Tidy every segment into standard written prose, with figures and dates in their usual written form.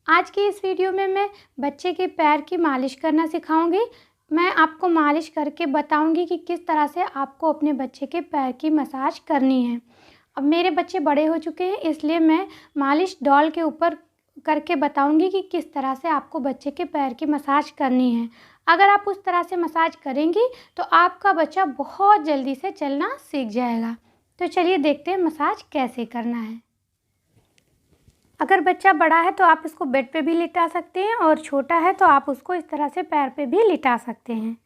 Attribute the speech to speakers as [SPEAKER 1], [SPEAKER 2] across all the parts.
[SPEAKER 1] आज की इस वीडियो में मैं बच्चे के पैर की मालिश करना सिखाऊंगी। मैं आपको मालिश करके बताऊंगी कि किस तरह से आपको अपने बच्चे के पैर की मसाज करनी है। अब मेरे बच्चे बड़े हो चुके हैं, इसलिए मैं मालिश डॉल के ऊपर करके बताऊंगी कि किस तरह से आपको बच्चे के पैर की मसाज करनी है। अगर आप उस तरह से मसाज करेंगी तो आपका बच्चा बहुत जल्दी से चलना सीख जाएगा। तो चलिए देखते हैं मसाज कैसे करना है। अगर बच्चा बड़ा है तो आप इसको बेड पे भी लिटा सकते हैं और छोटा है तो आप उसको इस तरह से पैर पे भी लिटा सकते हैं।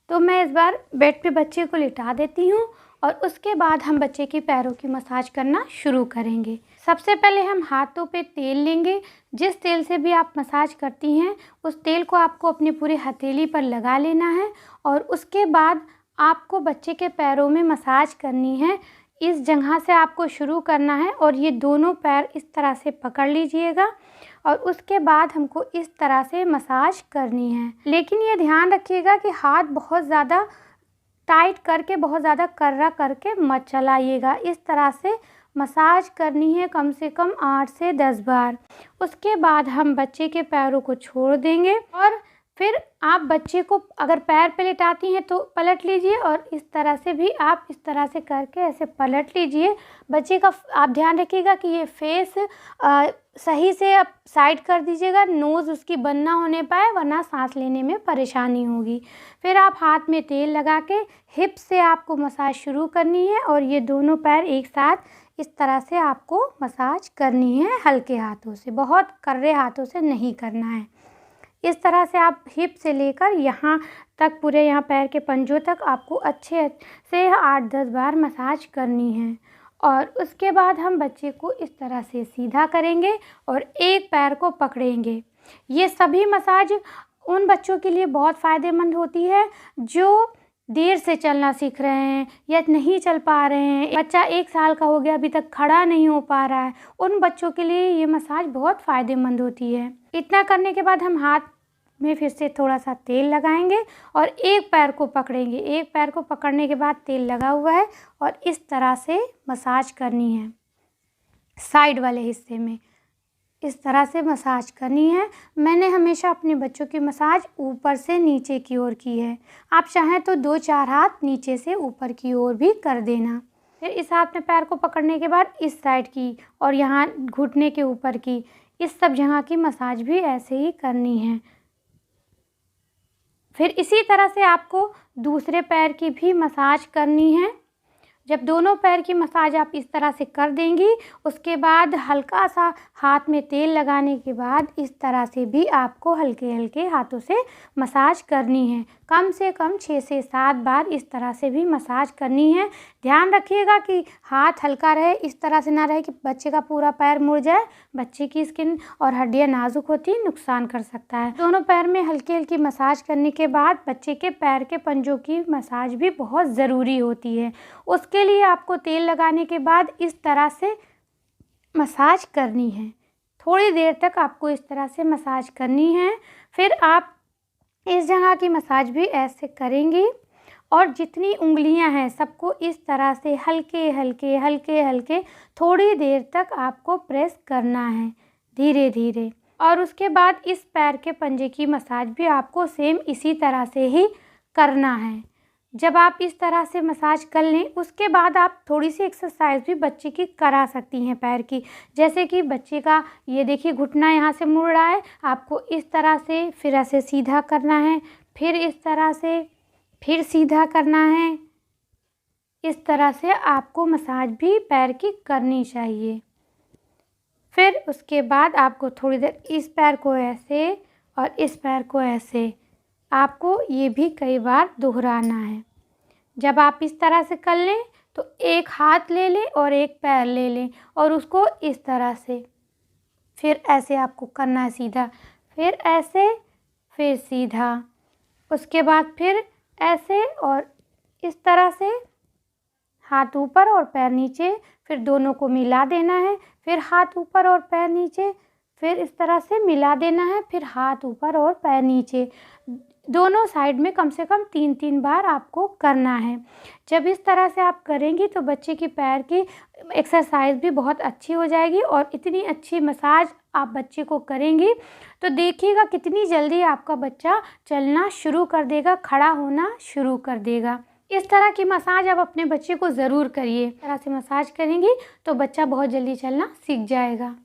[SPEAKER 1] तो मैं इस बार बेड पे बच्चे को लिटा देती हूँ और उसके बाद हम बच्चे की पैरों की मसाज करना शुरू करेंगे। सबसे पहले हम हाथों पे तेल लेंगे। जिस तेल से भी आप मसाज करती हैं उस तेल को आपको अपनी पूरी हथेली पर लगा लेना है और उसके बाद आपको बच्चे के पैरों में मसाज करनी है। इस जगह से आपको शुरू करना है और ये दोनों पैर इस तरह से पकड़ लीजिएगा और उसके बाद हमको इस तरह से मसाज करनी है। लेकिन ये ध्यान रखिएगा कि हाथ बहुत ज़्यादा टाइट करके, बहुत ज़्यादा कर्रा करके मत चलाइएगा। इस तरह से मसाज करनी है कम से कम 8 से 10 बार। उसके बाद हम बच्चे के पैरों को छोड़ देंगे और फिर आप बच्चे को अगर पैर पे लिटाती हैं तो पलट लीजिए और इस तरह से भी आप इस तरह से करके ऐसे पलट लीजिए। बच्चे का आप ध्यान रखिएगा कि ये फेस सही से आप साइड कर दीजिएगा, नोज़ उसकी बंद ना होने पाए वरना सांस लेने में परेशानी होगी। फिर आप हाथ में तेल लगा के हिप से आपको मसाज शुरू करनी है और ये दोनों पैर एक साथ इस तरह से आपको मसाज करनी है, हल्के हाथों से, बहुत कर्रे हाथों से नहीं करना है। इस तरह से आप हिप से लेकर यहाँ तक, पूरे यहाँ पैर के पंजों तक आपको अच्छे से 8-10 बार मसाज करनी है। और उसके बाद हम बच्चे को इस तरह से सीधा करेंगे और एक पैर को पकड़ेंगे। ये सभी मसाज उन बच्चों के लिए बहुत फ़ायदेमंद होती है जो देर से चलना सीख रहे हैं या नहीं चल पा रहे हैं। बच्चा 1 साल का हो गया, अभी तक खड़ा नहीं हो पा रहा है, उन बच्चों के लिए ये मसाज बहुत फ़ायदेमंद होती है। इतना करने के बाद हम हाथ में फिर से थोड़ा सा तेल लगाएंगे और एक पैर को पकड़ेंगे। एक पैर को पकड़ने के बाद तेल लगा हुआ है और इस तरह से मसाज करनी है। साइड वाले हिस्से में इस तरह से मसाज करनी है। मैंने हमेशा अपने बच्चों की मसाज ऊपर से नीचे की ओर की है। आप चाहें तो 2-4 हाथ नीचे से ऊपर की ओर भी कर देना। फिर इस हाथ में पैर को पकड़ने के बाद इस साइड की और यहाँ घुटने के ऊपर की, इस सब जगह की मसाज भी ऐसे ही करनी है। फिर इसी तरह से आपको दूसरे पैर की भी मसाज करनी है। जब दोनों पैर की मसाज आप इस तरह से कर देंगी, उसके बाद हल्का सा हाथ में तेल लगाने के बाद इस तरह से भी आपको हल्के हल्के हाथों से मसाज करनी है। कम से कम 6 से 7 बार इस तरह से भी मसाज करनी है। ध्यान रखिएगा कि हाथ हल्का रहे, इस तरह से ना रहे कि बच्चे का पूरा पैर मुड़ जाए। बच्चे की स्किन और हड्डियाँ नाजुक होती हैं, नुकसान कर सकता है। दोनों पैर में हल्की हल्की मसाज करने के बाद बच्चे के पैर के पंजों की मसाज भी बहुत ज़रूरी होती है। उसके लिए आपको तेल लगाने के बाद इस तरह से मसाज करनी है। थोड़ी देर तक आपको इस तरह से मसाज करनी है। फिर आप इस जगह की मसाज भी ऐसे करेंगी और जितनी उंगलियां हैं सबको इस तरह से हल्के हल्के हल्के हल्के थोड़ी देर तक आपको प्रेस करना है, धीरे धीरे। और उसके बाद इस पैर के पंजे की मसाज भी आपको सेम इसी तरह से ही करना है। जब आप इस तरह से मसाज कर लें, उसके बाद आप थोड़ी सी एक्सरसाइज भी बच्चे की करा सकती हैं पैर की। जैसे कि बच्चे का ये देखिए घुटना यहाँ से मुड़ रहा है, आपको इस तरह से फिर ऐसे सीधा करना है, फिर इस तरह से फिर सीधा करना है। इस तरह से आपको मसाज भी पैर की करनी चाहिए। फिर उसके बाद आपको थोड़ी देर इस पैर को ऐसे और इस पैर को ऐसे, आपको ये भी कई बार दोहराना है। जब आप इस तरह से कर लें तो एक हाथ ले लें और एक पैर ले लें और उसको इस तरह से, फिर ऐसे आपको करना है सीधा, फिर ऐसे, फिर सीधा। उसके बाद फिर ऐसे और इस तरह से, हाथ ऊपर और पैर नीचे, फिर दोनों को मिला देना है। फिर हाथ ऊपर और पैर नीचे, फिर इस तरह से मिला देना है, फिर हाथ ऊपर और पैर नीचे। दोनों साइड में कम से कम 3-3 बार आपको करना है। जब इस तरह से आप करेंगी तो बच्चे की पैर की एक्सरसाइज भी बहुत अच्छी हो जाएगी और इतनी अच्छी मसाज आप बच्चे को करेंगी तो देखिएगा कितनी जल्दी आपका बच्चा चलना शुरू कर देगा, खड़ा होना शुरू कर देगा। इस तरह की मसाज आप अपने बच्चे को ज़रूर करिए। इस तरह से मसाज करेंगी तो बच्चा बहुत जल्दी चलना सीख जाएगा।